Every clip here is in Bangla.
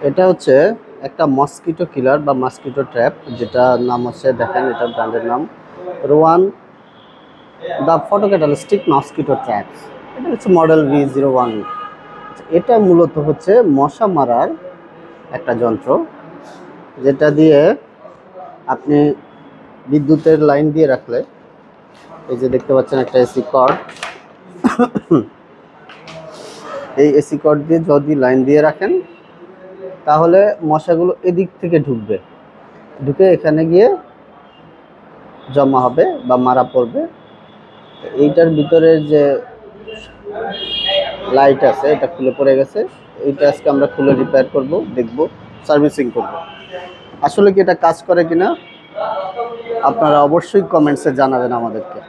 এটা হচ্ছে একটা মসকিটো কিলার বা মসকিটো ট্র্যাপ, যেটা নাম হচ্ছে, দেখেন এটা ব্র্যান্ডের নাম Rowan the photo catalytic mosquito traps. এটা হচ্ছে মডেল V01। এটা মূলত হচ্ছে মশা মারার একটা যন্ত্র, যেটা দিয়ে আপনি বিদ্যুতের লাইন দিয়ে রাখলে, এই যে দেখতে পাচ্ছেন একটা এসি কর্ড, এই এসি কর্ড দিয়ে যদি লাইন দিয়ে রাখেন তাহলে মশাগুলো এদিক থেকে ঢুকবে, ঢুকে এখানে গিয়ে জমা হবে বা মারা পড়বে। এইটার ভিতরে যে লাইট আছে এটা খুলে পড়ে গেছে, এইটা আজকে আমরা খুলে রিপেয়ার করব, দেখব, সার্ভিসিং করব। আসলে কি এটা কাজ করে কিনা আপনারা অবশ্যই কমেন্টসে জানাবেন আমাদেরকে।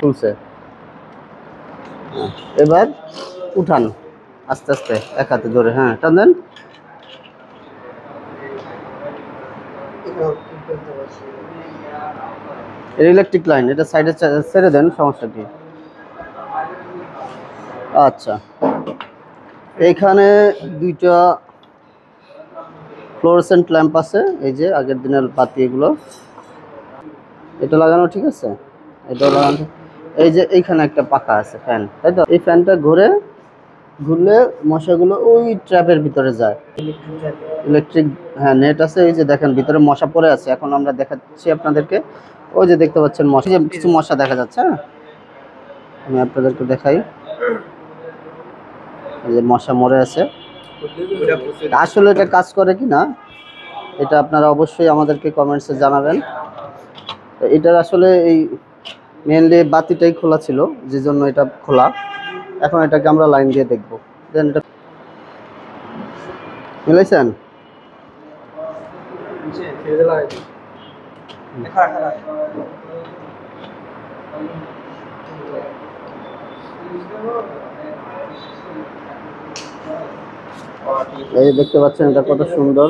খুলছে, এবার উঠান আস্তে আস্তে, এক হাতে ধরে, হ্যাঁ টান দেন। ইলেকট্রিক লাইন, এটা সাইডে ছেড়ে দেন, সমস্যা কি? আচ্ছা, এইখানে দুইটা ফ্লোরোসেন্ট ল্যাম্প আছে, এই যে আগের দিনের বাতি, এগুলো এটা লাগানো ঠিক আছে, এটাও লাগানো। এই যে এইখানে একটা পাখা আছে ফ্যান, তাই তো? এই ফ্যানটা ঘুরলে মশাগুলো ওই ট্র্যাপের ভিতরে যায়। ইলেকট্রিক, হ্যাঁ নেট আছে, এই যে দেখেন ভিতরে মশা পড়ে আছে। এখন আমরা দেখাচ্ছি আপনাদেরকে, ওই যে দেখতে পাচ্ছেন মশা, যে কিছু মশা দেখা যাচ্ছে। হ্যাঁ, আমি আপনাদেরকে দেখাই, এই যে মশা মরে আছে। আসলে এটা কাজ করে কি না এটা আপনারা অবশ্যই আমাদেরকে কমেন্টসে জানাবেন। এটার আসলে এই মেনলি বাতিটাই খোলা ছিল, যে জন্য এটা খোলা। এখন এটাকে আমরা লাইন দিয়ে দেখবো। দেন এটা মিলাইছেন? এই দেখতে পাচ্ছেন এটা কত সুন্দর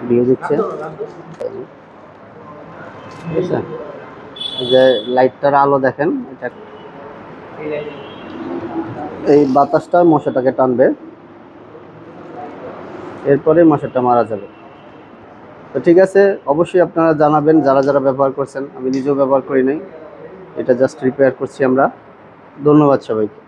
দিয়ে দিচ্ছে, যে লাইটটার আলো দেখেন, এটা এই বাতাসটা মশাটাকে টানবে, এরপরে মশাটা মারা যাবে। তো ঠিক আছে, অবশ্যই আপনারা জানাবেন যারা যারা ব্যবহার করছেন। আমি নিজেও ব্যবহার করি নাই, এটা জাস্ট রিপেয়ার করছি আমরা। ধন্যবাদ সবাইকে।